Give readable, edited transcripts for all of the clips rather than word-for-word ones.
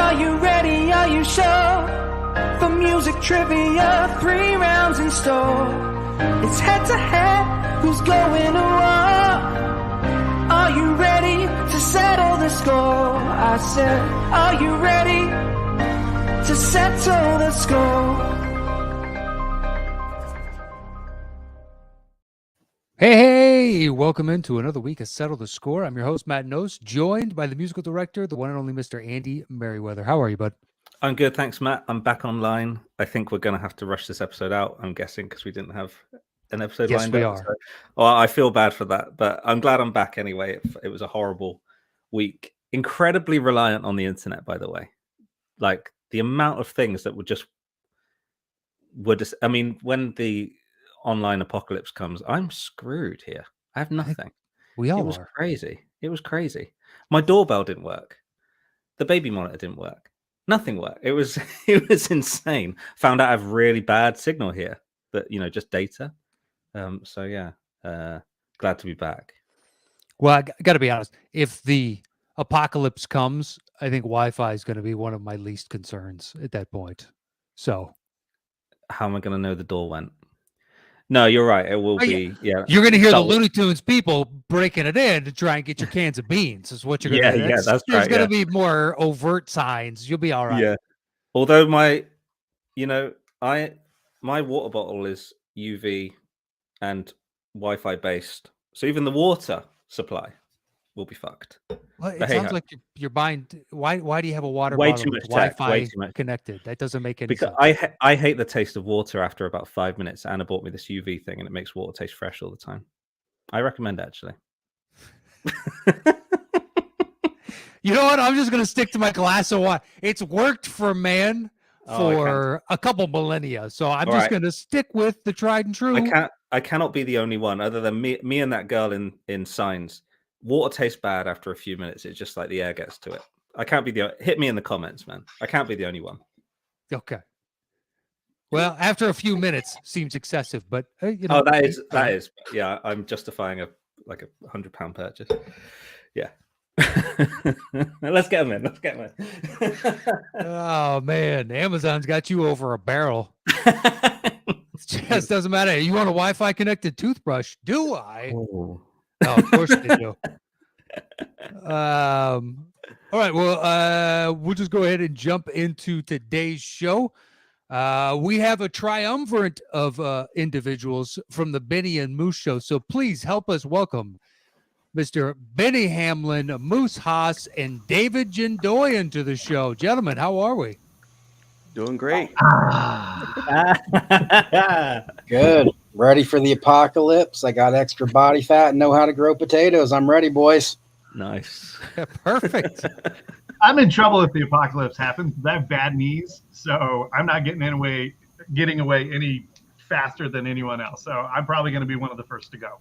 Are you ready? Are you sure? For music trivia, 3 rounds in store. It's head to head, who's going to war? Are you ready to settle the score? I said, are you ready to settle the score? Hey, welcome into another week of Settle the Score. I'm your host, Matt Knost, joined by the musical director, the one and only Mr. Andy Merryweather. How are you, bud? I'm good, thanks, Matt. I'm back online. I think we're going to have to rush this episode out, I'm guessing, because we didn't have an episode lined up. Yes, we are. So, well, I feel bad for that, but I'm glad I'm back anyway. It was a horrible week. Incredibly reliant on the internet, by the way. Like, the amount of things that were just... I mean, when the online apocalypse comes, I'm screwed here. I have nothing. We all It was are. crazy. It was crazy. My doorbell didn't work. The baby monitor didn't work. Nothing worked. It was insane. Found out I have really bad signal here, but just data. So yeah, glad to be back. Well, I got to be honest. If the apocalypse comes, I think Wi-Fi is going to be one of my least concerns at that point. So, how am I going to know the door went? No, you're right. It will be. Yeah, you're going to hear the Looney Tunes people breaking it in to try and get your cans of beans. Is what you're going to. Yeah, that's right. There's going to be more overt signs. You'll be all right. Yeah. Although my water bottle is UV and Wi-Fi based, so even the water supply will be fucked. Well, it sounds like you're buying. Why do you have a water way bottle too with much Wi-Fi tech, connected? That doesn't make any because sense. I hate the taste of water after about 5 minutes. Anna bought me this UV thing, and it makes water taste fresh all the time. I recommend it, actually. You know what? I'm just going to stick to my glass of water. It's worked for man for a couple millennia, so I'm just going to stick with the tried and true. I cannot be the only one, other than me and that girl in Signs. Water tastes bad after a few minutes. It's just like the air gets to it. I can't be hit me in the comments, man. I can't be the only one. Okay. Well, after a few minutes seems excessive, but that is. Yeah, I'm justifying a 100-pound purchase. Yeah. Let's get them in. Oh man, Amazon's got you over a barrel. It just doesn't matter. You want a Wi-Fi connected toothbrush? Do I? Oh. No, of course they do. All right. Well, we'll just go ahead and jump into today's show. We have a triumvirate of individuals from the Benny and Moose show. So please help us welcome Mr. Benny Hamlin, Moose Haas, and David Jindoian to the show. Gentlemen, how are we? Doing great. Good. Ready for the apocalypse. I got extra body fat and know how to grow potatoes. I'm ready, boys. Nice. Perfect. I'm in trouble if the apocalypse happens. I have bad knees, so I'm not getting away any faster than anyone else. So I'm probably going to be one of the first to go.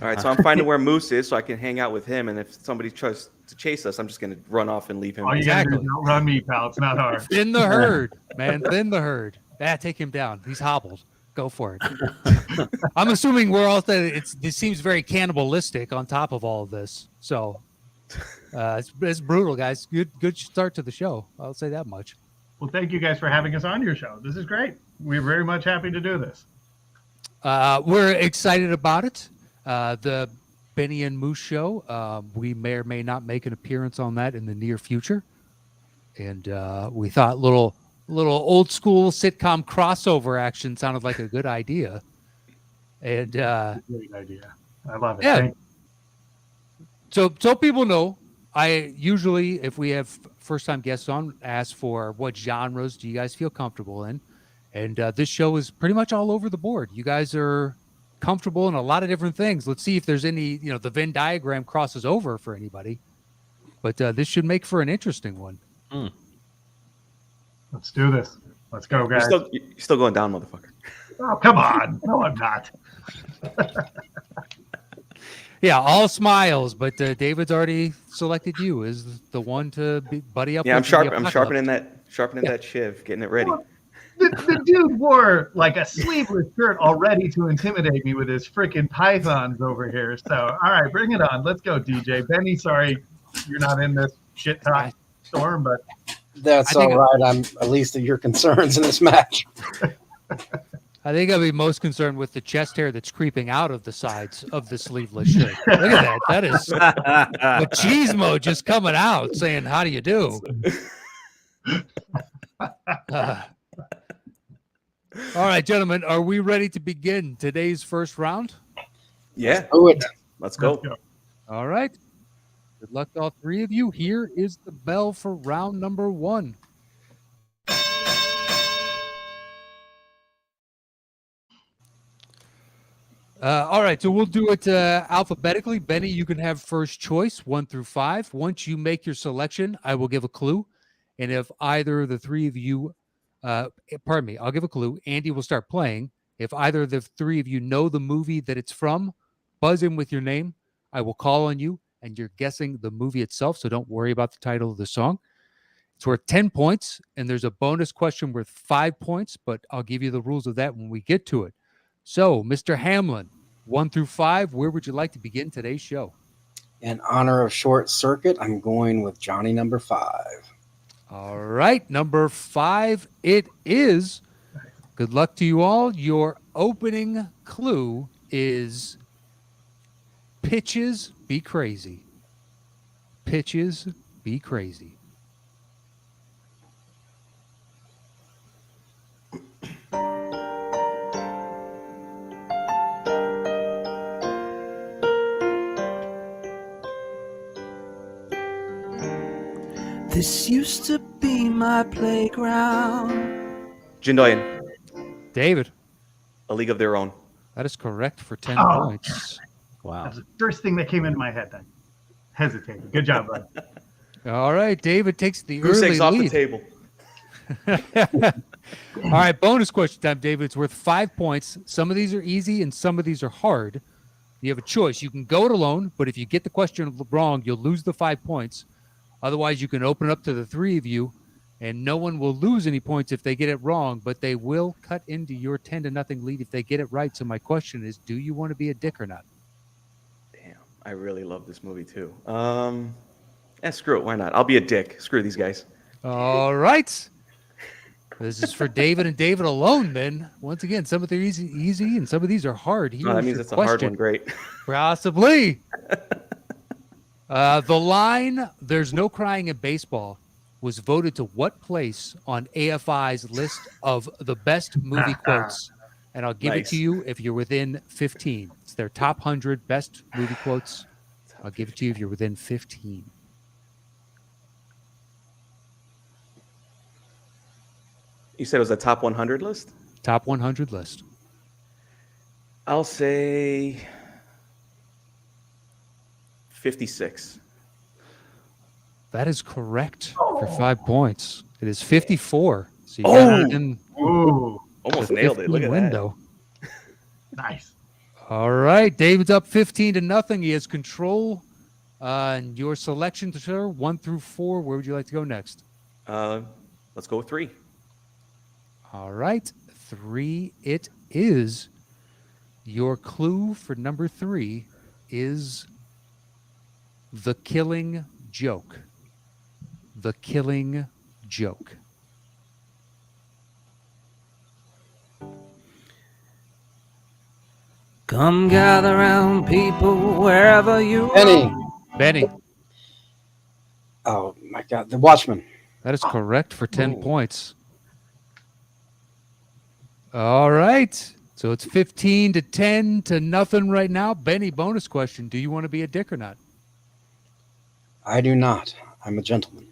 All right, so I'm finding where Moose is so I can hang out with him. And if somebody tries to chase us, I'm just going to run off and leave him. All you got to do is don't run me, pal. It's not hard. Thin the herd, man. Thin the herd. Yeah, take him down. He's hobbled. Go for it. I'm assuming we're all this seems very cannibalistic on top of all of this. So it's brutal, guys. Good start to the show. I'll say that much. Well, thank you guys for having us on your show. This is great. We're very much happy to do this. We're excited about it. The Benny and Moose show. We may or may not make an appearance on that in the near future. And we thought little old school sitcom crossover action sounded like a good idea. And great idea. I love it. Yeah. So people know, I usually, if we have first time guests on, ask for what genres do you guys feel comfortable in? And this show is pretty much all over the board. You guys are comfortable in a lot of different things. Let's see if there's any, the Venn diagram crosses over for anybody. But this should make for an interesting one. Let's do this. Let's go, guys. You're still going down, motherfucker. Oh, come on. No, I'm not. Yeah, all smiles, but David's already selected you as the one to buddy up. Yeah, I'm sharpening that shiv, getting it ready. Well, the dude wore like a sleeveless shirt already to intimidate me with his freaking pythons over here. So, all right, bring it on. Let's go, DJ. Benny, sorry you're not in this shit talk storm, but That's I think all right. I'm at least of your concerns in this match. I think I'd be most concerned with the chest hair that's creeping out of the sides of the sleeveless shirt. Look at that. That is machismo just coming out saying, how do you do? All right, gentlemen, are we ready to begin today's first round? Yeah. Oh, it. Let's go. All right. Good luck to all three of you. Here is the bell for round number 1. All right, so we'll do it alphabetically. Benny, you can have first choice, 1 through 5. Once you make your selection, I will give a clue. And if either of the three of you, I'll give a clue. Andy will start playing. If either of the three of you know the movie that it's from, buzz in with your name. I will call on you, and you're guessing the movie itself, so don't worry about the title of the song. It's worth 10 points, and there's a bonus question worth 5 points, but I'll give you the rules of that when we get to it. So, Mr. Hamlin, 1 through 5, where would you like to begin today's show? In honor of Short Circuit, I'm going with Johnny number 5. All right, number 5 it is. Good luck to you all. Your opening clue is pitches be crazy. Pitches be crazy. This used to be my playground. Jindoian, David, A League of Their Own. that is correct for 10 Oh. points. Wow. That's the first thing that came into my head then. Hesitated. Good job, bud. All right, David takes the Goose early eggs off the lead. table. All right, bonus question time, David. It's worth 5 points. Some of these are easy and some of these are hard. You have a choice. You can go it alone, but if you get the question wrong, you'll lose the 5 points. Otherwise, you can open it up to the three of you, and no one will lose any points if they get it wrong, but they will cut into your 10-0 lead if they get it right. So my question is, do you want to be a dick or not? Damn, I really love this movie too. Screw it. Why not? I'll be a dick. Screw these guys. All right. This is for David and David alone, then. Once again, some of them are easy, and some of these are hard. Here Oh, that is means your it's a hard question. one. Great. Possibly. The line, "There's no crying in baseball," was voted to what place on AFI's list of the best movie quotes? And I'll give it Nice. to you if you're within 15. It's their top 100 best movie quotes. I'll give it to you if you're within 15. You said it was a top 100 list? Top 100 list. I'll say 56. That is correct for 5 points. It is 54. So you got it in Ooh, Almost the nailed it. Look 15 at window. nice. All right, David's up 15-0. He has control. And your selection, sir, 1 through 4. Where would you like to go next? Let's go with 3. All right, 3 it is. Your clue for number 3 is The Killing Joke. The Killing Joke. Come gather round, people, wherever you Benny, Oh, my God. The Watchmen. that is correct for 10 points. All right. So it's 15-10 right now. Benny, bonus question. Do you want to be a dick or not? I do not. I'm a gentleman.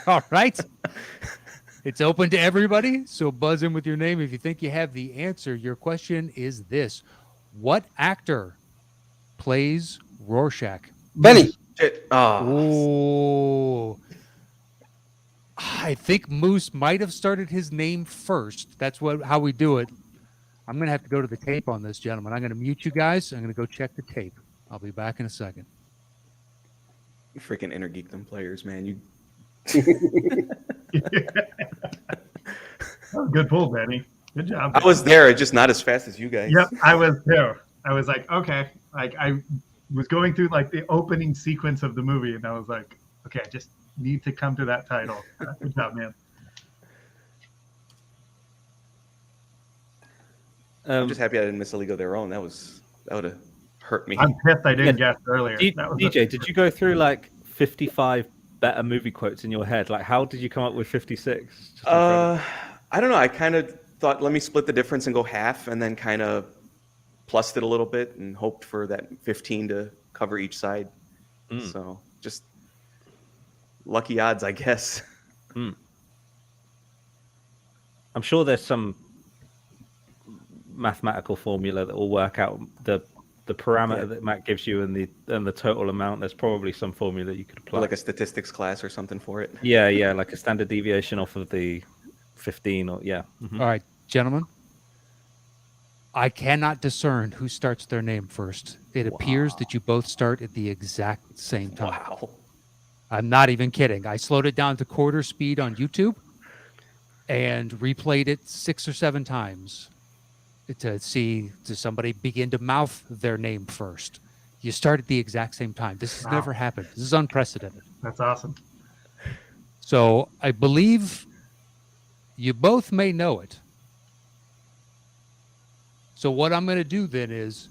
All right. It's open to everybody. So buzz in with your name if you think you have the answer. Your question is this: what actor plays Rorschach? Benny. Shit. Oh. Oh, I think Moose might have started his name first. That's how we do it. I'm going to have to go to the tape on this, gentlemen. I'm going to mute you guys. I'm going to go check the tape. I'll be back in a second. You freaking inner geekdom players, man. You Good pull, Benny. Good job. I was there, just not as fast as you guys. Yep, I was too. I was like, okay. Like I was going through like the opening sequence of the movie, and I was like, okay, just need to come to that title. Good job, man. I'm just happy I didn't miss a League of Their Own. That would have hurt me. I'm pissed I didn't guess earlier. DJ, did you go through like 55 better movie quotes in your head? Like, how did you come up with 56? I don't know. I kind of thought, let me split the difference and go half, and then kind of plussed it a little bit and hoped for that 15 to cover each side. So just lucky odds, I guess. I'm sure there's some mathematical formula that will work out the parameter that Matt gives you and the total amount. There's probably some formula you could apply, or like a statistics class or something for it. Yeah, like a standard deviation off of the 15 or All right, gentlemen. I cannot discern who starts their name first. It appears that you both start at the exact same time. Wow. I'm not even kidding. I slowed it down to quarter speed on YouTube and replayed it 6 or 7 times to see, does somebody begin to mouth their name first? You start at the exact same time. This has never happened. This is unprecedented. That's awesome. So I believe you both may know it. So what I'm going to do then is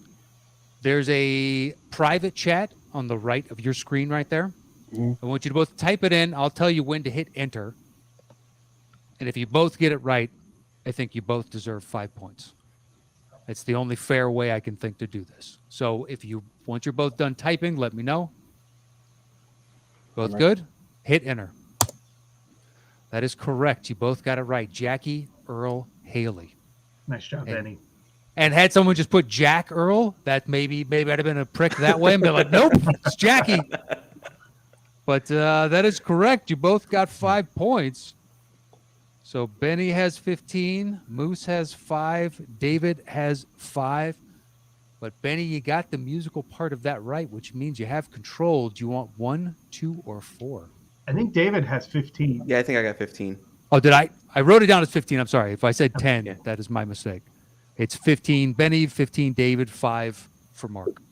there's a private chat on the right of your screen right there. I want you to both type it in. I'll tell you when to hit enter. And if you both get it right, I think you both deserve 5 points. It's the only fair way I can think to do this. So once you're both done typing, let me know. Both good? Hit enter. That is correct. You both got it right. Jackie Earl Haley. Nice job, Benny. And had someone just put Jack Earl, that maybe I'd have been a prick that way and be like, nope, it's Jackie. But that is correct. You both got 5 points. So Benny has 15, Moose has 5, David has 5. But Benny, you got the musical part of that right, which means you have control. Do you want 1, 2, or 4? I think David has 15. Yeah, I think I got 15. Oh, did I? I wrote it down as 15. I'm sorry. If I said 10, that is my mistake. It's 15 Benny, 15 David, 5 for Mark.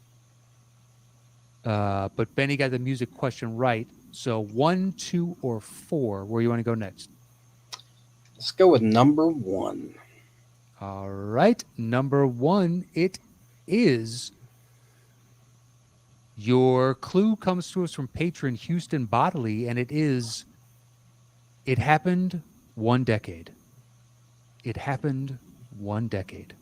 But Benny got the music question right. So 1, 2, or 4. Where you want to go next? Let's go with number 1. All right. Number 1, it is. Your clue comes to us from patron Houston Bodley, and it is, it happened 1 decade. It happened 1 decade.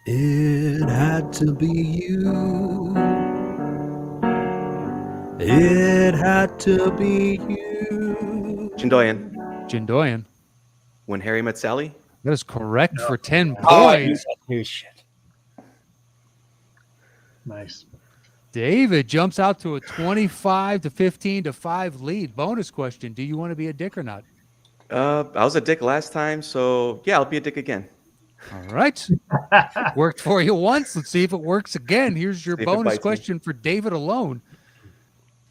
It had to be you. It had to be you. Jindoian. When Harry Met Sally? That is correct for 10 points. Shit. Nice. David jumps out to a 25 to 15 to 5 lead. Bonus question. Do you want to be a dick or not? I was a dick last time, so yeah, I'll be a dick again. All right. Worked for you once. Let's see if it works again. Here's your bonus question for David alone.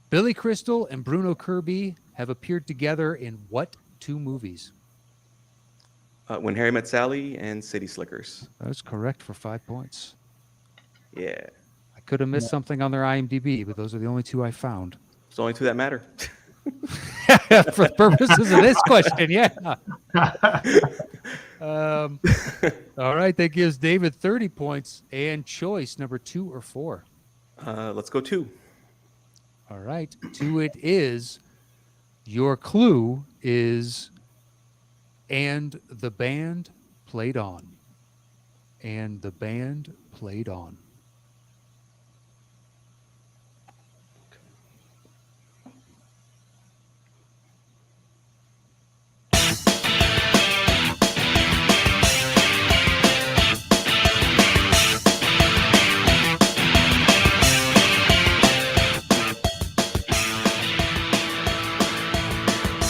Billy Crystal and Bruno Kirby have appeared together in what 2 movies? When Harry Met Sally and City Slickers. That's correct for 5 points. Yeah. I could have missed something on their IMDb, but those are the only 2 I found. It's the only 2 that matter. For the purposes of this question, yeah. All right, that gives David 30 points and choice number 2 or 4. Let's go 2. All right, 2 it is. Your clue is, and the band played on. And the band played on.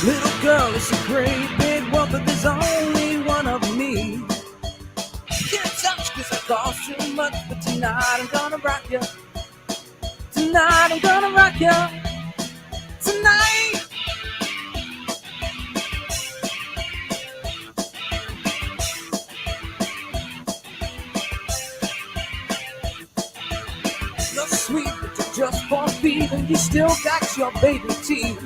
Little girl, it's a great big world, but there's only one of me. Can't touch cause I cost too much, but tonight I'm gonna rock ya. Tonight I'm gonna rock ya. Tonight. breathing, you still got your baby teeth.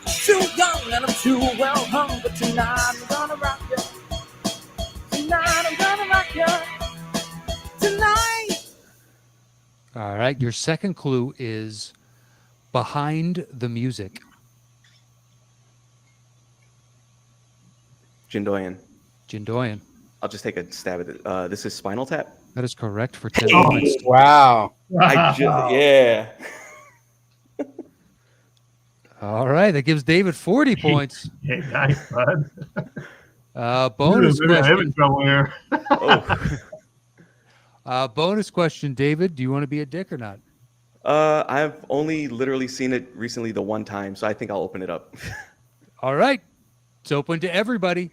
Too young and I'm too well hung, but tonight I'm gonna rock you. Tonight I'm gonna rock you. Tonight. All right. Your second clue is behind the music. Jindoian. Jindoian. I'll just take a stab at it. This is Spinal Tap. That is correct for 10 points. Wow. Yeah. All right. That gives David 40 points. Hey, nice, bud. Bonus Maybe I'm question. in trouble here. Bonus question, David. Do you want to be a dick or not? I've only literally seen it recently the one time, so I think I'll open it up. All right. It's open to everybody.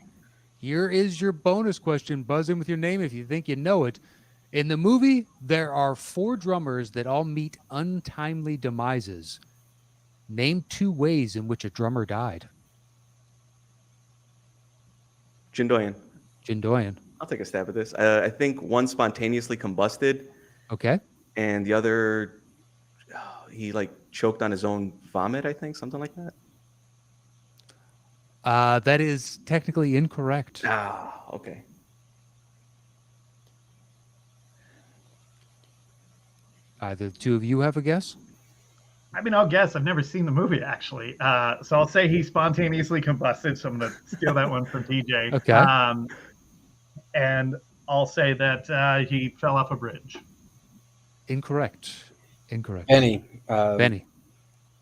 Here is your bonus question. Buzz in with your name if you think you know it. In the movie, there are 4 drummers that all meet untimely demises. Name 2 ways in which a drummer died. Jindoian. Jindoian. I'll take a stab at this. I think one spontaneously combusted, Okay. and the other, he like choked on his own vomit, I think, something like that. That is technically incorrect. Okay. Either the 2 of you have a guess? I mean, I'll guess. I've never seen the movie, actually. So I'll say he spontaneously combusted. So I'm going to steal that one from TJ. Okay. And I'll say that he fell off a bridge. Incorrect. Benny. Benny.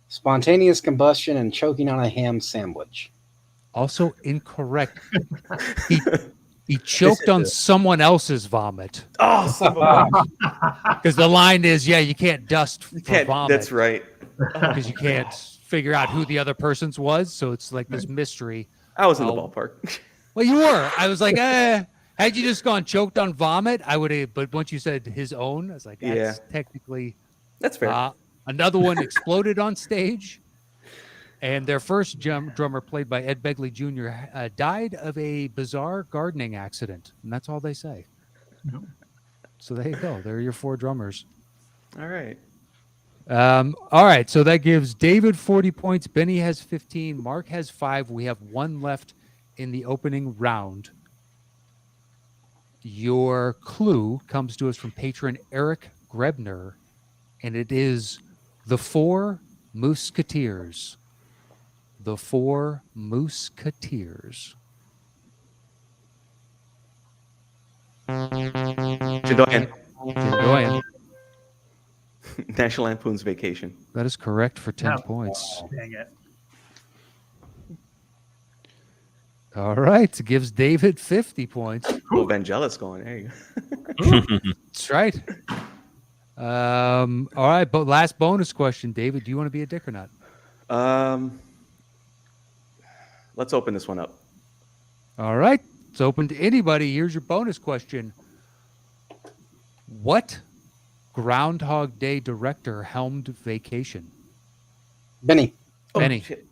Spontaneous combustion and choking on a ham sandwich. Also incorrect. He choked on someone else's vomit. Oh, son of a bitch. Because the line is, you can't dust for Can't- vomit. That's right. Because you can't figure out who the other person's was. So it's like this mystery. I was in the ballpark. Well, you were. I was like, had you just gone choked on vomit, I would have. But once you said his own, I was like, that's technically. That's fair. Another one exploded on stage. And their first drummer, played by Ed Begley Jr., died of a bizarre gardening accident. And that's all they say. Nope. So there you go. There are your 4 drummers. All right. All right. So that gives David 40 points. Benny has 15. Mark has 5. We have 1 left in the opening round. Your clue comes to us from patron Eric Grebner, and it is the 4 Musketeers. The 4 Musketeers. Jindoian. Jindoian. National Lampoon's Vacation. That is correct for 10 Yeah. points. Dang it. All right. It gives David 50 points. Cool. Vangelis going. There you go. That's right. All right. But last bonus question, David. Do you want to be a dick or not? Let's open this one up. All right. It's open to anybody. Here's your bonus question. What Groundhog Day director helmed Vacation? Benny. Benny. Shit.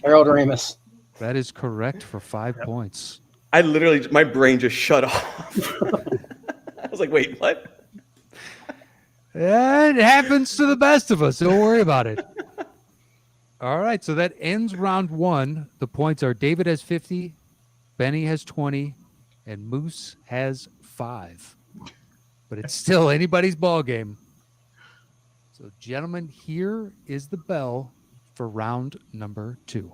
Harold Ramis. That is correct for 5 points. I literally, my brain just shut off. I was like, wait, what? It happens to the best of us. Don't worry about it. All right. So that ends round 1. The points are David has 50, Benny has 20, and Moose has 5. But it's still anybody's ball game. So, gentlemen, here is the bell for round number 2.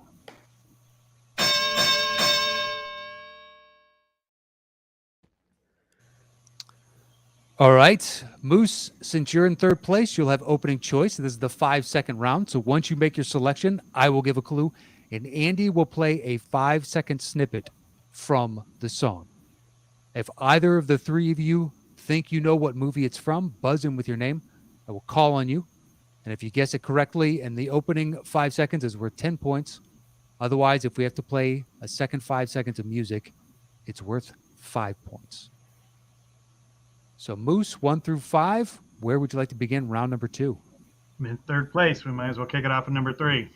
All right, Moose, since you're in 3rd place, you'll have opening choice. This is the 5-second round. So once you make your selection, I will give a clue, and Andy will play a 5-second snippet from the song. If either of the 3 of you think you know what movie it's from, buzz in with your name. I will call on you. And if you guess it correctly, and the opening 5 seconds is worth 10 points. Otherwise, if we have to play a second 5 seconds of music, it's worth 5 points. So Moose, 1 through 5, where would you like to begin round number 2? I'm in 3rd place. We might as well kick it off at number 3.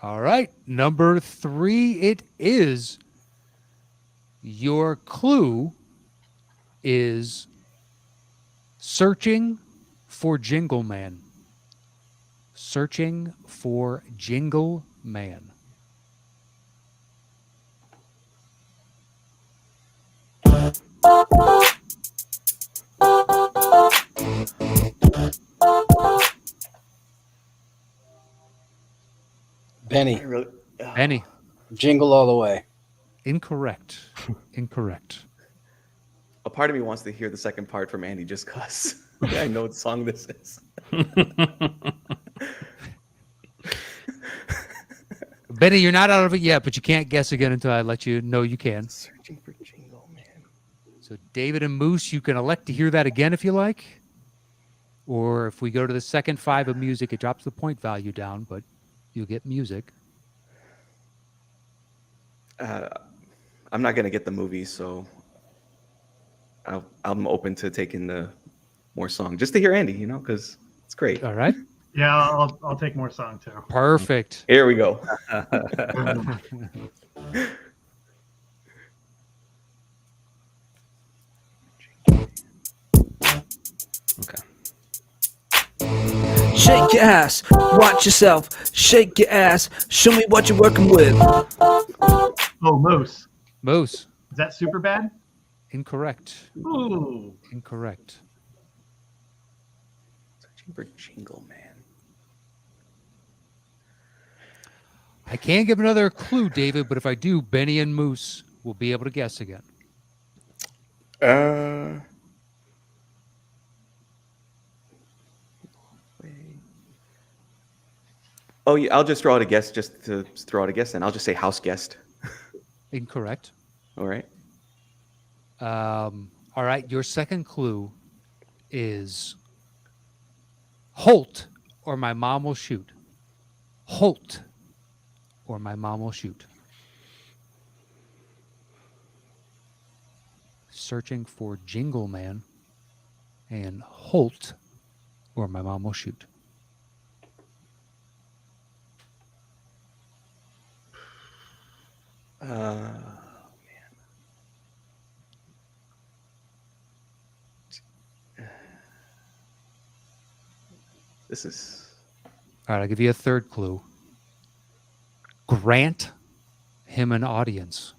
All right, number 3 it is. Your clue is Searching for Jingle Man. Searching for Jingle Man. Benny, Benny. Jingle All the Way. Incorrect. Incorrect. A part of me wants to hear the second part from Andy just because I know what song this is. Benny, you're not out of it yet, but you can't guess again until I let you know you can. Searching for Jingle Man. So David and Moose, you can elect to hear that again if you like. Or if we go to the second 5 of music, it drops the point value down, but you'll get music. I'm not going to get the movie, so I'm open to taking the more song just to hear Andy, because it's great. All right. Yeah, I'll take more song too. Perfect. Here we go. Okay. Shake your ass, watch yourself. Shake your ass, show me what you're working with. Oh, Moose. Moose. Is that super bad? Incorrect. Ooh. Incorrect. Searching for Jingle Man. I can't give another clue, David, but if I do, Benny and Moose will be able to guess again. Oh, yeah, I'll just throw out a guess just to throw out a guess, and I'll just say house guest. Incorrect. All right. All right. Your second clue is Holt or my mom will shoot. Holt or my mom will shoot. Searching for Jingle Man and Holt or my mom will shoot. Man. This is. All right, I'll give you a third clue. Grant him an audience.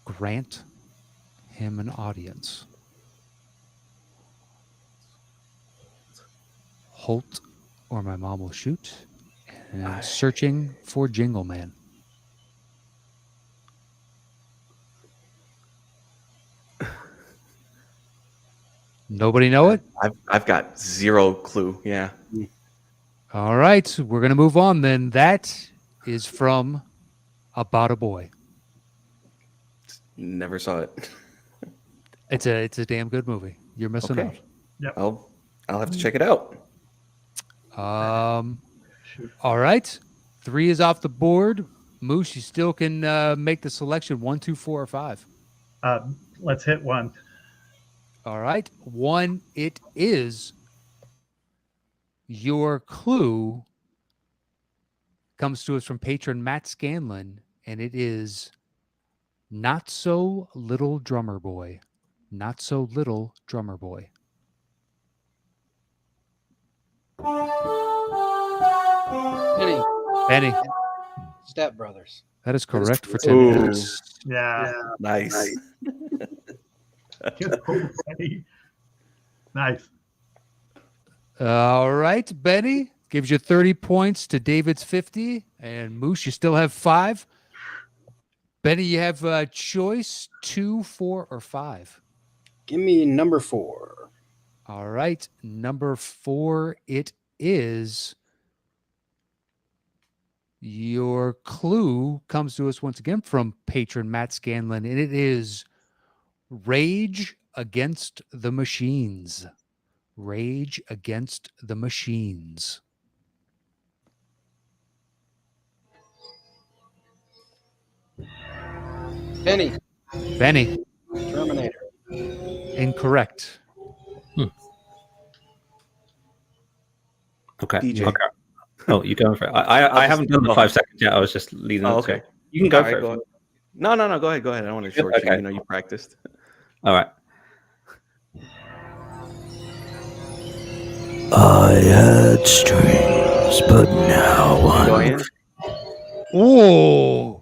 Grant him an audience. Holt or my mom will shoot. And searching for Jingle Man. Nobody know it? I've got zero clue. Yeah. All right, we're going to move on then. That is from About a Boy. Never saw it. It's a damn good movie. You're missing Okay. Yep. I'll have to check it out. out. All right. 3 is off the board. Moose, you still can make the selection 1, 2, 4, or 5. Let's hit 1. All right. 1 it is. Your clue comes to us from patron Matt Scanlon, and it is Not So Little Drummer Boy. Not So Little Drummer Boy. Benny. Step Brothers. That is correct for 10 Ooh. points. Yeah. Nice. Nice. All right, Benny gives you 30 points to David's 50, and Moose, you still have 5. Benny, you have a choice 2, 4, or 5. Give me number 4. All right, number 4 it is. Your clue comes to us once again from patron Matt Scanlon, and it is Rage Against the Machines. Rage Against the Machines. Benny. Benny. Terminator. Incorrect. Okay. DJ. Okay. Oh, you going for it? I haven't done the 5 seconds yet. I was just leading. Oh, up to okay. it. You can go All for right, it. go ahead. No. Go ahead. I don't want to short you. Okay. You know, you practiced. All right. I had strings, but now I'm Jindoian? Ooh,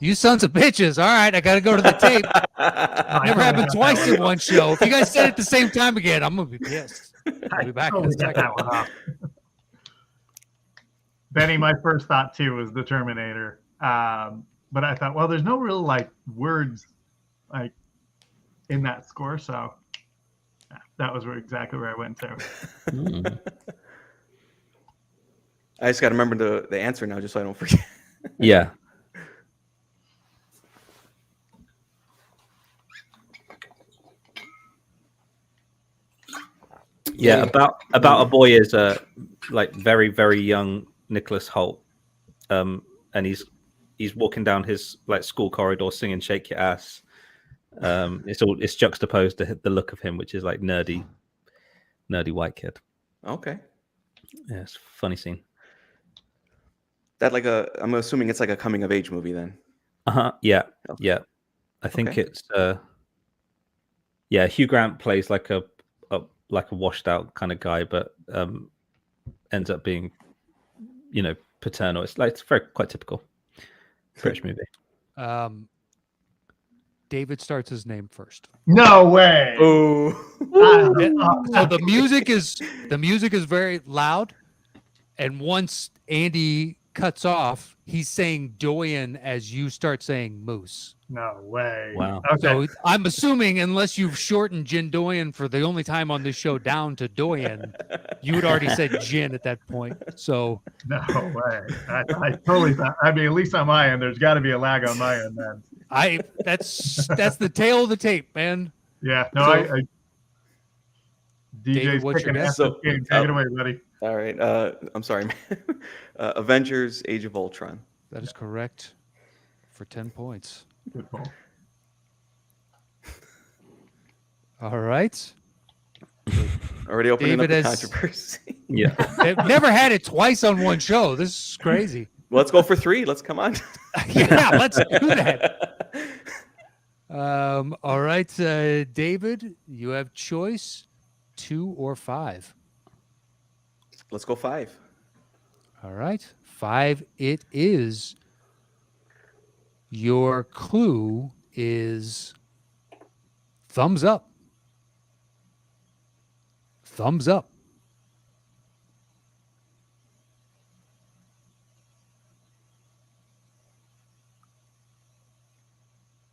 you sons of bitches! All right, I got to go to the tape. I Never totally happened got twice that in one one show. If you guys said it at the same time again, I'm gonna be pissed. I'll off. be back I in a totally got second. that one off. Benny, my first thought too was the Terminator, but I thought, well, there's no real like words like in that score, so yeah, that was exactly where I went to. I just got to remember the answer now, just so I don't forget. Yeah. Yeah, about a boy is like very very young Nicholas Hoult, and he's walking down his like school corridor singing "Shake Your Ass." It's juxtaposed to the look of him, which is like nerdy white kid. Okay. Yeah, it's a funny scene. That I'm assuming it's like a coming of age movie then. Yeah, Okay. yeah. I think Okay. it's Hugh Grant plays like a washed out kind of guy, but ends up being, paternal. It's quite typical British movie. David starts his name first. No way. Oh. So the music is very loud, and once Andy cuts off, he's saying Doyen as you start saying Moose. No way. Wow. Okay. So I'm assuming, unless you've shortened Jindoian for the only time on this show down to Doyen, you had already said Jin at that point. So No way. I totally thought. I mean, at least on my end, there's got to be a lag on my end then. that's the tail of the tape, man. Yeah. No, So, I DJ's David, what's your picking guess? up this game. Take it away, buddy. All right. I'm sorry, man. Avengers: Age of Ultron. That is correct for 10 points. Good call. All right. Already opening David up the has- controversy. Yeah. They've never had it twice on one show. This is crazy. Well, let's go for 3. Let's come on. Yeah, let's do that. All right, David, you have choice 2 or 5. Let's go 5. All right, 5 it is. Your clue is thumbs up. Thumbs up.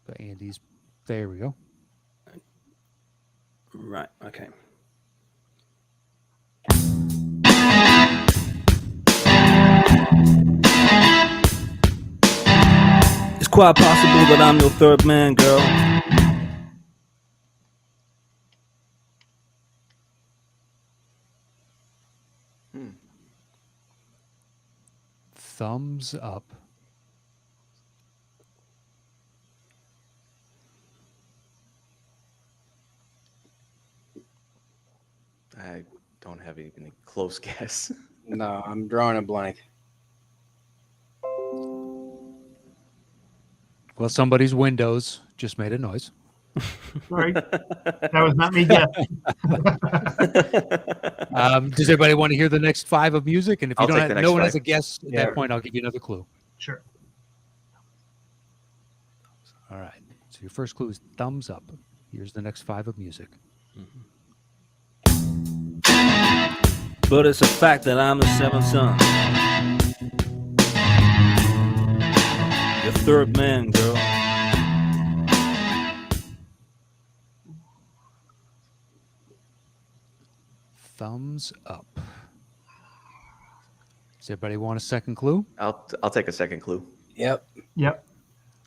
But Andy's, there we go. Right. Okay. It's quite possible that I'm your third man, girl. Thumbs up. I don't have even a close guess. No, I'm drawing a blank. Well, somebody's windows just made a noise. Sorry. That was not me guessing. Does everybody want to hear the next 5 of music? And if you I'll don't take have, the no next one 5. has a guess at Yeah. that point, I'll give you another clue. Sure. All right. So your first clue is thumbs up. Here's the next 5 of music. But it's a fact that I'm the seventh son. Your third man, girl. Thumbs up. Does everybody want a second clue? I'll take a second clue. Yep. Yep.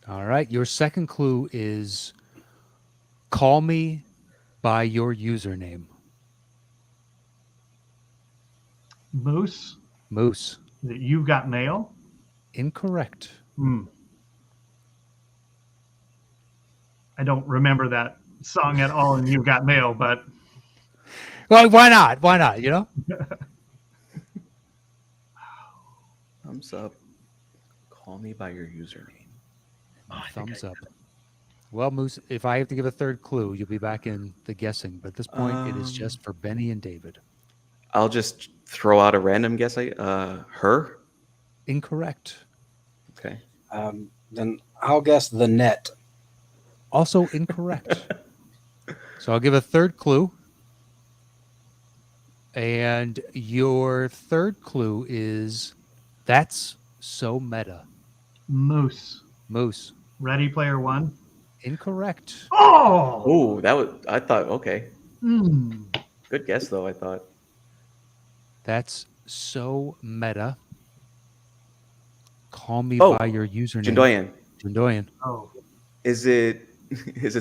All right. Your second clue is call me by your username. Moose. Moose. Is it You've Got Mail? Incorrect. I don't remember that song at all in You've Got Mail, but Well, why not? Why not? You know? Thumbs up. Call me by your username. Thumbs up. Well, Moose, if I have to give a third clue, you'll be back in the guessing. But at this point, it is just for Benny and David. I'll just throw out a random guess. Her. Incorrect. Okay. Then I'll guess the net. Also incorrect. So I'll give a third clue. And your third clue is that's so meta. Moose. Moose. Ready Player One. Incorrect. Oh. Oh, that was. I thought. Okay. Hmm. Good guess though. I thought. That's so meta. Call me Oh, by your username. Jindoian. Jindoian. Oh. Is it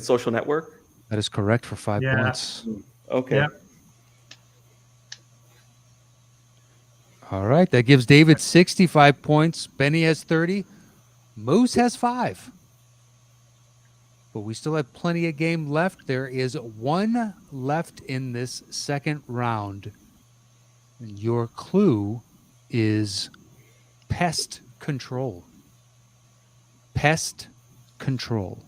Social Network? That is correct for 5 Yeah. points. Okay. Yep. All right. That gives David 65 points. Benny has 30. Moose has 5. But we still have plenty of game left. There is one left in this second round. And your clue is pest control. Pest control.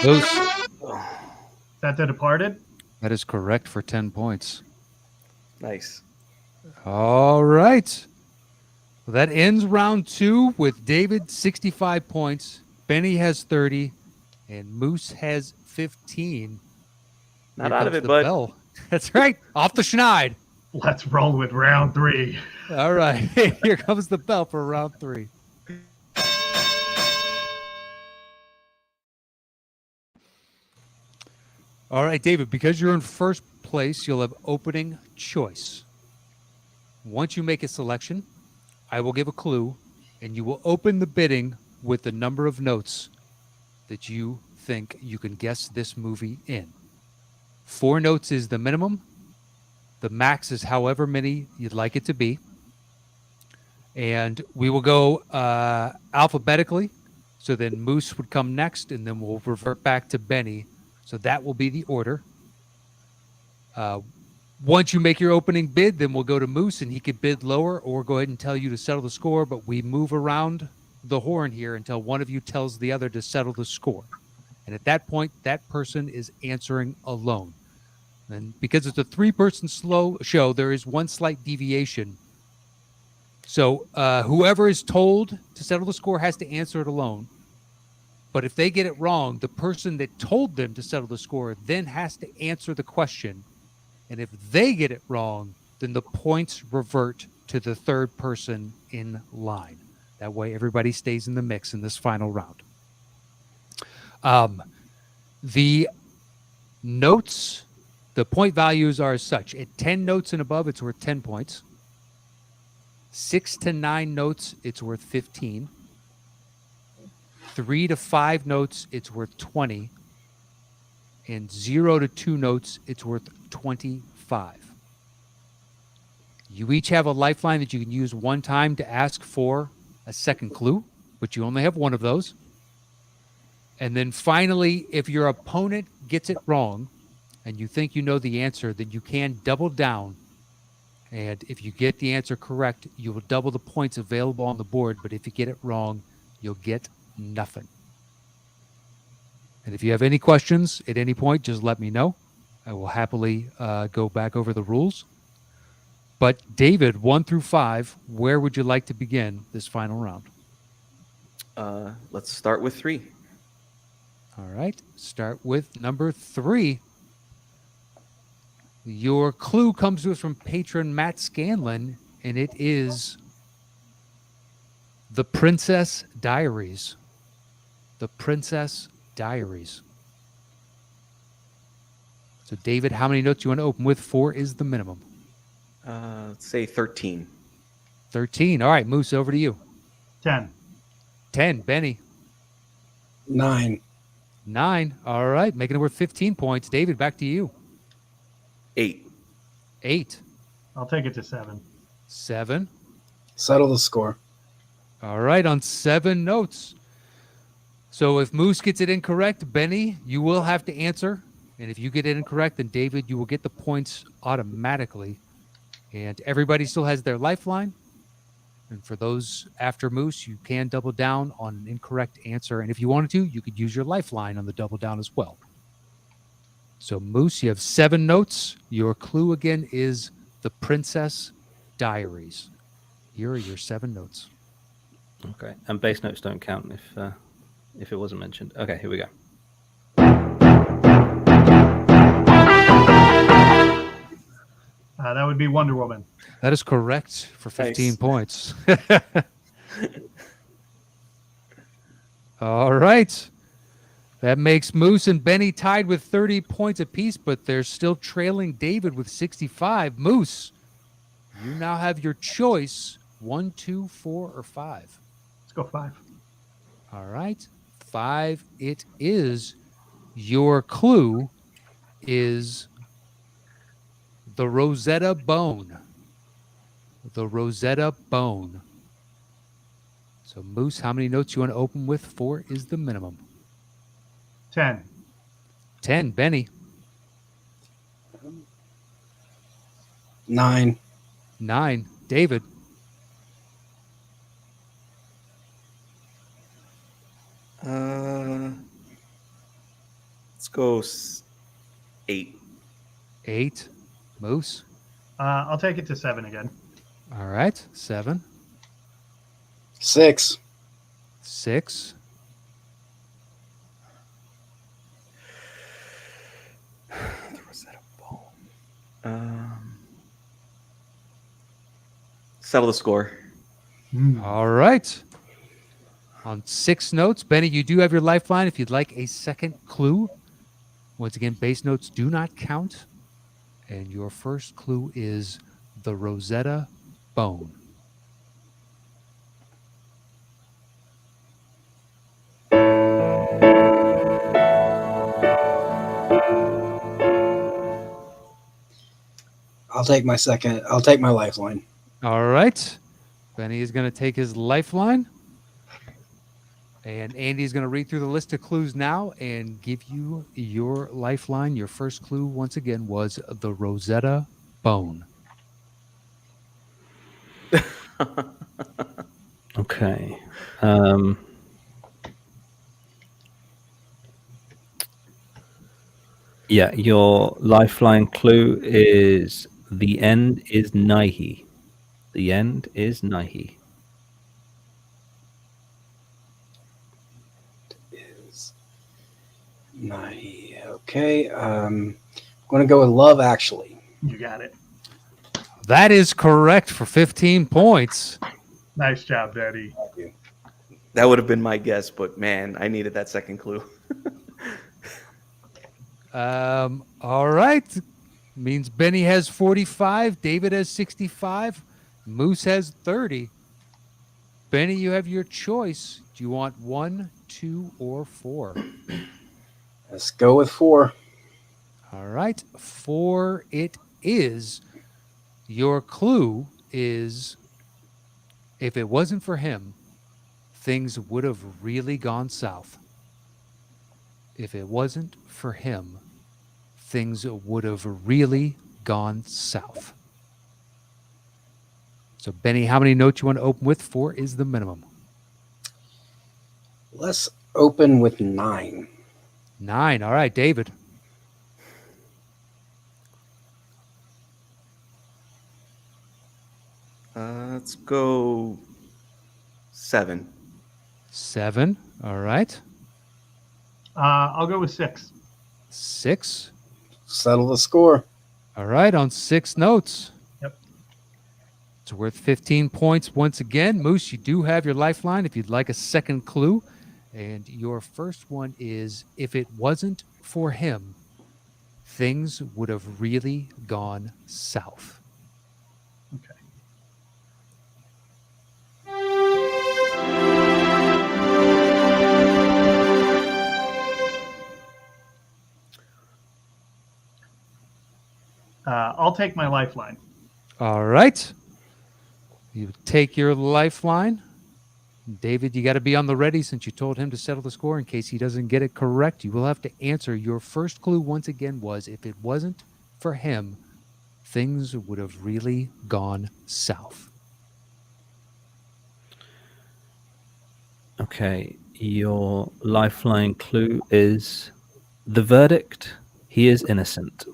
Moose. Is that The Departed? That is correct for 10 points. Nice. All right. Well, that ends round 2 with David 65 points. Benny has 30. And Moose has 15. Not Here out of comes it, the bud. bell. That's right. Off the schneid. Let's roll with round 3. All right. Here comes the bell for round 3. All right, David, because you're in first place, you'll have opening choice. Once you make a selection, I will give a clue, and you will open the bidding with the number of notes that you think you can guess this movie in. 4 notes is the minimum. The max is however many you'd like it to be. And we will go alphabetically. So then Moose would come next, and then we'll revert back to Benny. So that will be the order. Once you make your opening bid, then we'll go to Moose, and he could bid lower or go ahead and tell you to settle the score. But we move around the horn here until one of you tells the other to settle the score. And at that point, that person is answering alone. And because it's a 3-person show, there is one slight deviation. So whoever is told to settle the score has to answer it alone. But if they get it wrong, the person that told them to settle the score then has to answer the question. And if they get it wrong, then the points revert to the third person in line. That way everybody stays in the mix in this final round. The notes, the point values are as such. At 10 notes and above, it's worth 10 points. 6 to 9 notes, it's worth 15. 3 to 5 notes, it's worth 20. And 0 to 2 notes, it's worth 25. You each have a lifeline that you can use one time to ask for a second clue, but you only have one of those. And then finally, if your opponent gets it wrong and you think you know the answer, then you can double down. And if you get the answer correct, you will double the points available on the board. But if you get it wrong, you'll get nothing. And if you have any questions at any point, just let me know. I will happily go back over the rules. But David, 1 through 5, where would you like to begin this final round? Let's start with 3. All right. Start with number 3. Your clue comes to us from patron Matt Scanlon, and it is The Princess Diaries. The Princess Diaries. So, David, how many notes you want to open with? 4 is the minimum. Let's say 13. 13. All right, Moose, over to you. 10. 10, Benny. 9. 9. All right, making it worth 15 points. David, back to you. 8. 8. I'll take it to 7. 7. Settle the score. All right, on 7 notes. So if Moose gets it incorrect, Benny, you will have to answer. And if you get it incorrect, then David, you will get the points automatically. And everybody still has their lifeline. And for those after Moose, you can double down on an incorrect answer. And if you wanted to, you could use your lifeline on the double down as well. So, Moose, you have 7 notes. Your clue again is The Princess Diaries. Here are your 7 notes. Okay, and bass notes don't count if it wasn't mentioned. Okay, here we go. That would be Wonder Woman. That is correct for 15 Nice. points. All right. That makes Moose and Benny tied with 30 points apiece, but they're still trailing David with 65. Moose, you now have your choice 1, 2, 4, or 5. Let's go 5. All right. 5 it is. Your clue is the Rosetta Bone. The Rosetta Bone. So, Moose, how many notes you want to open with? 4 is the minimum. 10. 10, Benny. 9. 9, David. Let's go 8. 8, Moose. I'll take it to 7 again. All right, 7, 6. 6, The Rosetta Bone. Settle the score. all right. On 6 notes, Benny, you do have your lifeline if you'd like a second clue. Once again, bass notes do not count. And your first clue is the Rosetta Bone. I'll take my lifeline. All right. Benny is going to take his lifeline. And Andy is going to read through the list of clues now and give you your lifeline. Your first clue, once again, was the Rosetta Bone. Okay. Yeah, your lifeline clue is the end is nigh. The end is nigh. Okay. I'm going to go with Love Actually. You got it. That is correct for 15 points. Nice job, Daddy. That would have been my guess, but man, I needed that second clue. All right. Means Benny has 45. David has 65. Moose has 30. Benny, you have your choice. Do you want 1, 2, or 4? Let's go with 4. All right. 4 it is. Your clue is if it wasn't for him, things would have really gone south. If it wasn't for him, things would have really gone south. So, Benny, how many notes you want to open with? 4 is the minimum. Let's open with 9. 9. All right, David. Let's go 7. 7. All right. I'll go with 6. 6. Settle the score. All right, on 6 notes. Yep. It's worth 15 points once again. Moose, you do have your lifeline if you'd like a second clue. And your first one is if it wasn't for him, things would have really gone south. Okay. I'll take my lifeline. All right. You take your lifeline. David, you got to be on the ready since you told him to settle the score in case he doesn't get it correct. You will have to answer. Your first clue, once again, was if it wasn't for him, things would have really gone south. Okay, your lifeline clue is the verdict He is innocent.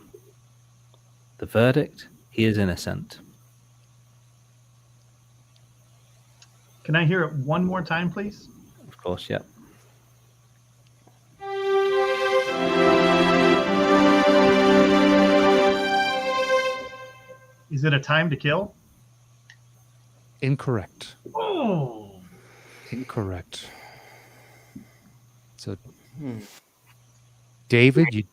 The verdict, he is innocent. Can I hear it one more time, please? Of course, yep. Is it A Time to Kill? Incorrect. Oh. Incorrect. So, David, you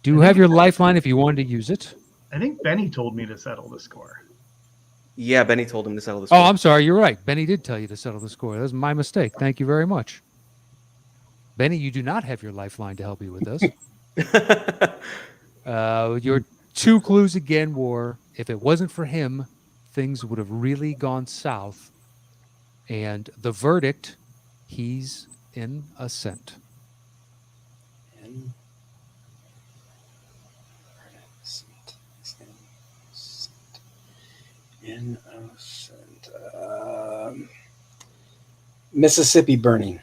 do have your lifeline if you wanted to use it. I think Benny told me to settle the score. Yeah, Benny told him to settle the Oh, score. I'm sorry. You're right. Benny did tell you to settle the score. That was my mistake. Thank you very much. Benny, you do not have your lifeline to help you with this. Your two clues again were, if it wasn't for him, things would have really gone south. And the verdict, he's innocent. Innocent. Mississippi Burning.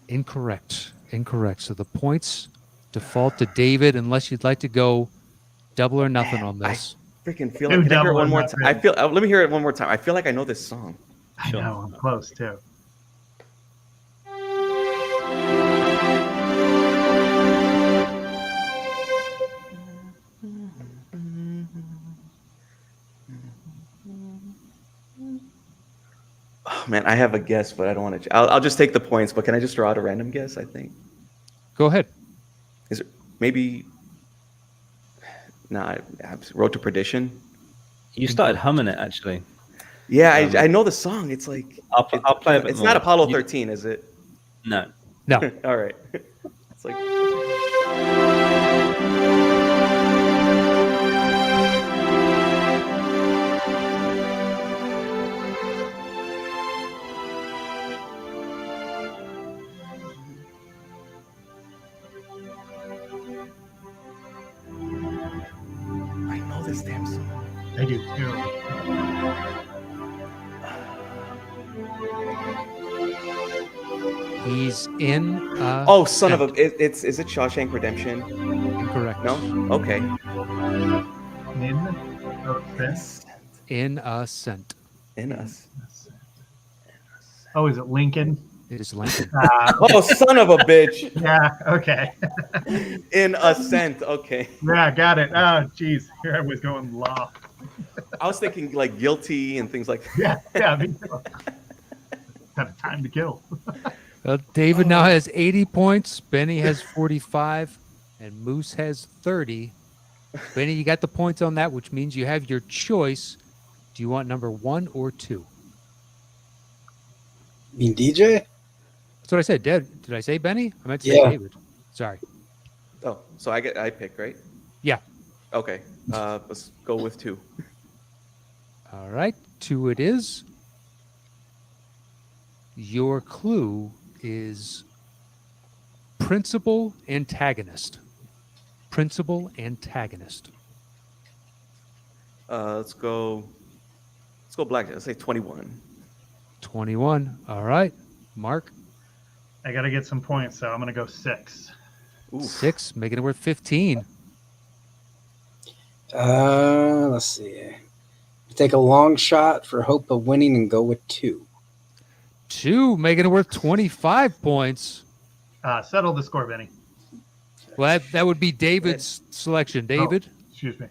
Incorrect. Incorrect. So the points default to David unless you'd like to go double or nothing on this. Freaking feel Do like. Can I hear it double one or more nothing. time? Let me hear it one more time. I feel like I know this song. I know, I'm close too. Oh man, I have a guess, but I don't want to. I'll just take the points. But can I just throw out a random guess? I think. Go ahead. Is it maybe? Nah, Road to Perdition. You started humming it, actually. Yeah, I know the song. It's like I'll play a bit it's more. not Apollo 13, is it? No. No. All right. It's like. I know this damn song. I do too. He's in. Oh, son of a! Is it Shawshank Redemption? Incorrect. No. Okay. Innocent. In us. Oh, is it Lincoln? It is Lincoln. Oh, son of a bitch! Yeah, okay. In Ascent. Okay. Yeah, got it. Oh, geez. Here I was going law. I was thinking like Guilty and things like. Yeah, me too. Got a Time to Kill. Well, David now has 80 points. Benny has 45. And Moose has 30. Benny, you got the points on that, which means you have your choice. Do you want number 1 or 2? You mean DJ? That's what I said. Did I say Benny? I meant to say Yeah. David. Sorry. Oh, so I pick, right? Yeah. Okay. Let's go with 2. All right. 2 it is. Your clue is principal antagonist. Principal antagonist. Let's go blackjack. Let's say 21. 21. All right. Mark. I got to get some points, so I'm going to go 6. Ooh. 6, making it worth 15. Let's see. Take a long shot for hope of winning and go with 2. 2, making it worth 25 points. Settle the score, Benny. Well, that would be David's selection. David, Excuse me.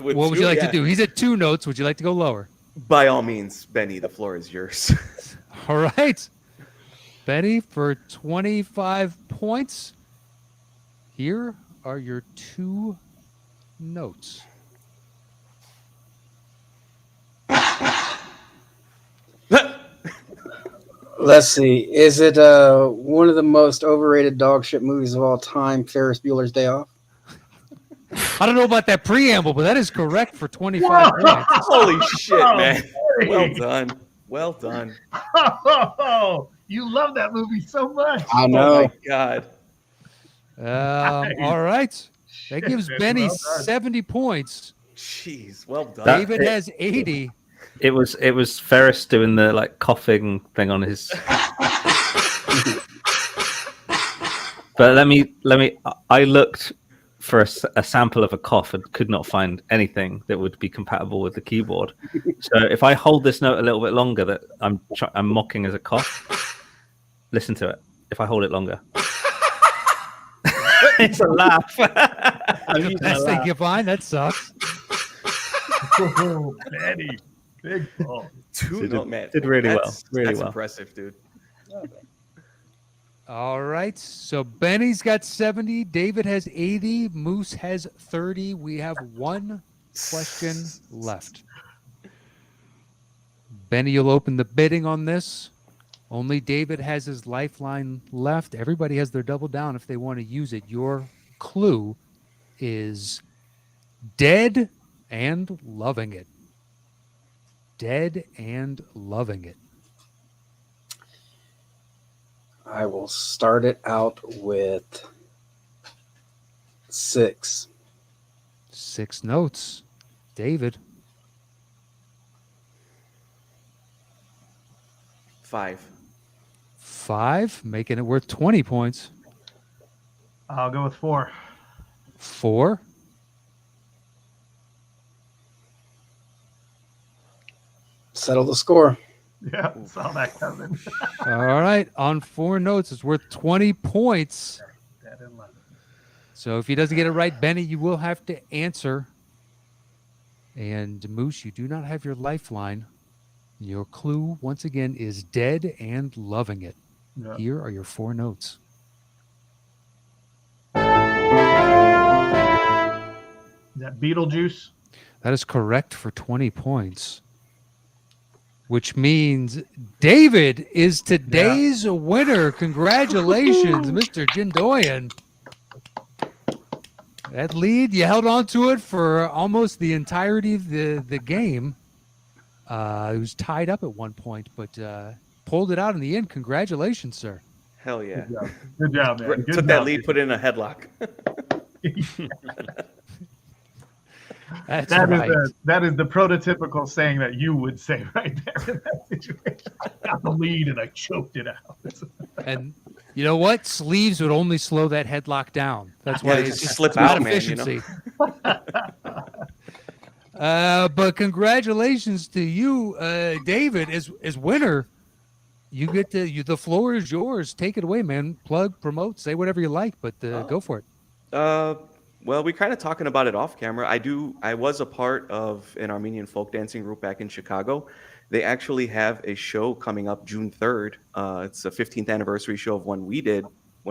With what would 2, you like yeah. to do? He's at 2 notes. Would you like to go lower? By all means, Benny, the floor is yours. All right. Benny, for 25 points, here are your 2 notes. Let's see. Is it one of the most overrated dog shit movies of all time, Ferris Bueller's Day Off? I don't know about that preamble, but that is correct for 25 points. Holy shit, man. Hey. Well done. Well done. Oh, you love that movie so much. I Oh know. my god. All right. That gives Shit, Benny well done. 70 points. Jeez, well done. David has 80. It was Ferris doing the like coughing thing on his. But let me. I looked for a sample of a cough and could not find anything that would be compatible with the keyboard. So if I hold this note a little bit longer, that I'm mocking as a cough. Listen to it. If I hold it longer, it's a laugh. Best thing you find. That sucks. Oh, Benny, big ball. Did really well. Really that's well. Impressive, dude. All right. So Benny's got 70. David has 80. Moose has 30. We have one question left. Benny, you'll open the bidding on this. Only David has his lifeline left. Everybody has their double down if they want to use it. Your clue is dead and loving it. Dead and loving it. I will start it out with 6. 6 notes. David. 5. 5, making it worth 20 points. I'll go with 4. 4. Settle the score. Yeah, saw that coming. All right. On 4 notes, it's worth 20 points. Dead and loving. So if he doesn't get it right, Benny, you will have to answer. And Moose, you do not have your lifeline. Your clue, once again, is dead and loving it. Yeah. Here are your 4 notes. Is that Beetlejuice? That is correct for 20 points. Which means David is today's winner. Congratulations, Mr. Jindoian. That lead, you held on to it for almost the entirety of the game. It was tied up at one point, but pulled it out in the end. Congratulations, sir. Hell yeah. Good job, man. Good Took job. that lead, put it in a headlock. That's That right. is the prototypical saying that you would say right there in that situation. I got the lead and I choked it out. And you know what? Sleeves would only slow that headlock down. That's why Yeah, they it's just slip about out, man, you know? efficiency. But congratulations to you, David, as winner. You get the floor is yours. Take it away, man. Plug, promote, say whatever you like, but go for it. Well, we're kind of talking about it off camera. I was a part of an Armenian folk dancing group back in Chicago. They actually have a show coming up June 3rd. It's a 15th anniversary show of one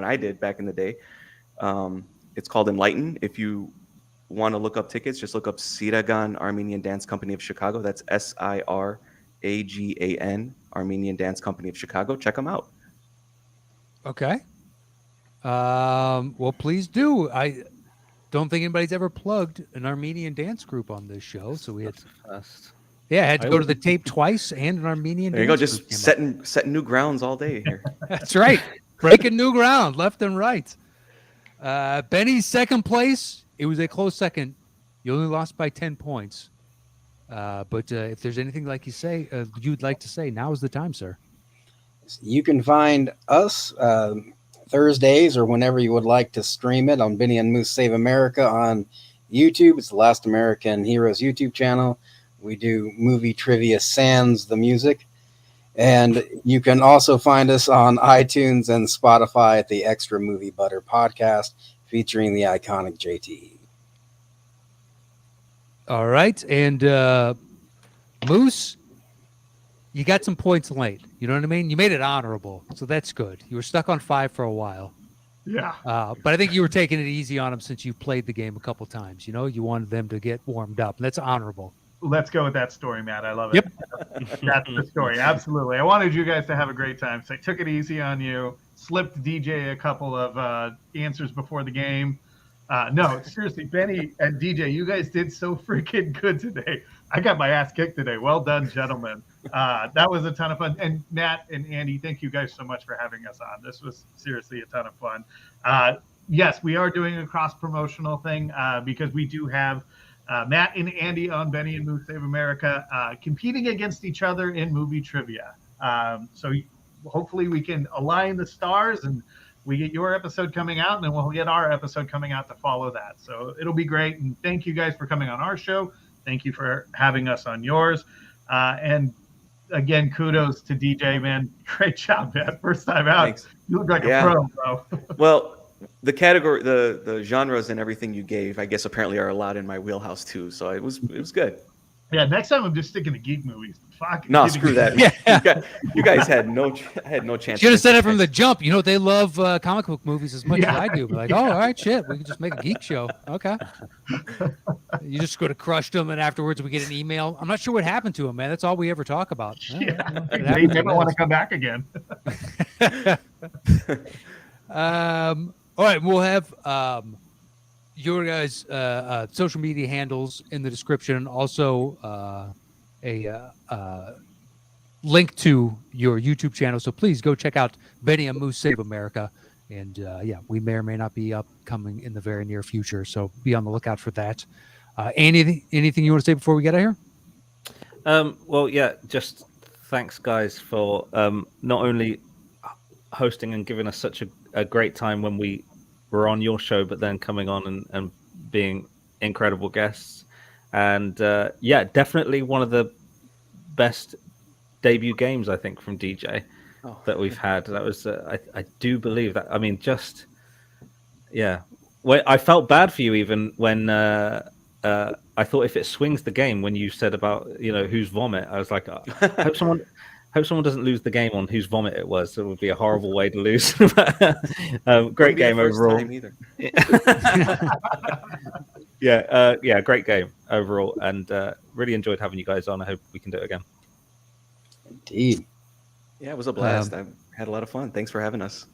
I did back in the day. It's called Enlighten. If you want to look up tickets, just look up Siragan Armenian Dance Company of Chicago. That's SIRAGAN, Armenian Dance Company of Chicago. Check them out. Okay. Well, please do. I don't think anybody's ever plugged an Armenian dance group on this show, so we had I had to go to the tape twice and an Armenian. There you go, dance just setting new grounds all day here. That's right, breaking new ground left and right. Benny's second place. It was a close second. You only lost by 10 points. But if there's anything like you'd like to say, now is the time, sir. You can find us Thursdays or whenever you would like to stream it on Benny and Moose Save America on YouTube. It's the Last American Heroes YouTube channel. We do movie trivia sans the music. And you can also find us on iTunes and Spotify at the Extra Movie Butter podcast featuring the iconic JT. All right. And Moose, you got some points late. You know what I mean? You made it honorable. So that's good. You were stuck on 5 for a while. Yeah. But I think you were taking it easy on them since you played the game a couple times. You know, you wanted them to get warmed up. And that's honorable. Let's go with that story, Matt. I love it. Yep. That's the story. Absolutely. I wanted you guys to have a great time. So I took it easy on you, slipped DJ a couple of answers before the game. No, seriously, Benny and DJ, you guys did so freaking good today. I got my ass kicked today. Well done, gentlemen. That was a ton of fun. And Matt and Andy, thank you guys so much for having us on. This was seriously a ton of fun. Yes, we are doing a cross-promotional thing because we do have Matt and Andy on Benny and Moose Save America competing against each other in movie trivia. So hopefully we can align the stars and we get your episode coming out, and then we'll get our episode coming out to follow that. So it'll be great. And thank you guys for coming on our show. Thank you for having us on yours. And again, kudos to DJ, man. Great job, man. First time out. Thanks. You look like a pro, bro. Well, the category, the genres and everything you gave, I guess apparently are allowed in my wheelhouse too. So it was good. Yeah, next time I'm just sticking to geek movies. Fuck. No, screw that. Yeah. You guys had no chance. Should have said it from the jump. You know, they love comic book movies as much as I do. But like, all right, shit, we can just make a geek show. Okay. You just could have crushed them, and afterwards we get an email. I'm not sure what happened to him, man. That's all we ever talk about. They never want to come back again. All right, we'll have your guys' social media handles in the description. Also, a link to your YouTube channel. So please go check out Benny and Moose Save America. And yeah, we may or may not be upcoming in the very near future. So be on the lookout for that. Anything you want to say before we get out of here? Well, yeah, just thanks, guys, for not only hosting and giving us such a great time when we were on your show, but then coming on and being incredible guests. And yeah, definitely one of the best debut games, I think, from DJ that we've had. That was, I do believe that. I mean, just, yeah. I felt bad for you even when I thought if it swings the game, when you said about, whose vomit, I was like, I hope someone doesn't lose the game on whose vomit it was. It would be a horrible way to lose. Great game overall. Yeah, great game overall, and really enjoyed having you guys on. I hope we can do it again. Indeed. Yeah, it was a blast. I had a lot of fun. Thanks for having us.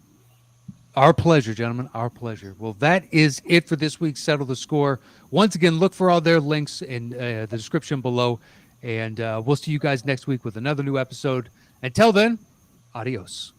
Our pleasure, gentlemen. Our pleasure. Well, that is it for this week's Settle the Score. Once again, look for all their links in the description below. And we'll see you guys next week with another new episode. Until then, adios.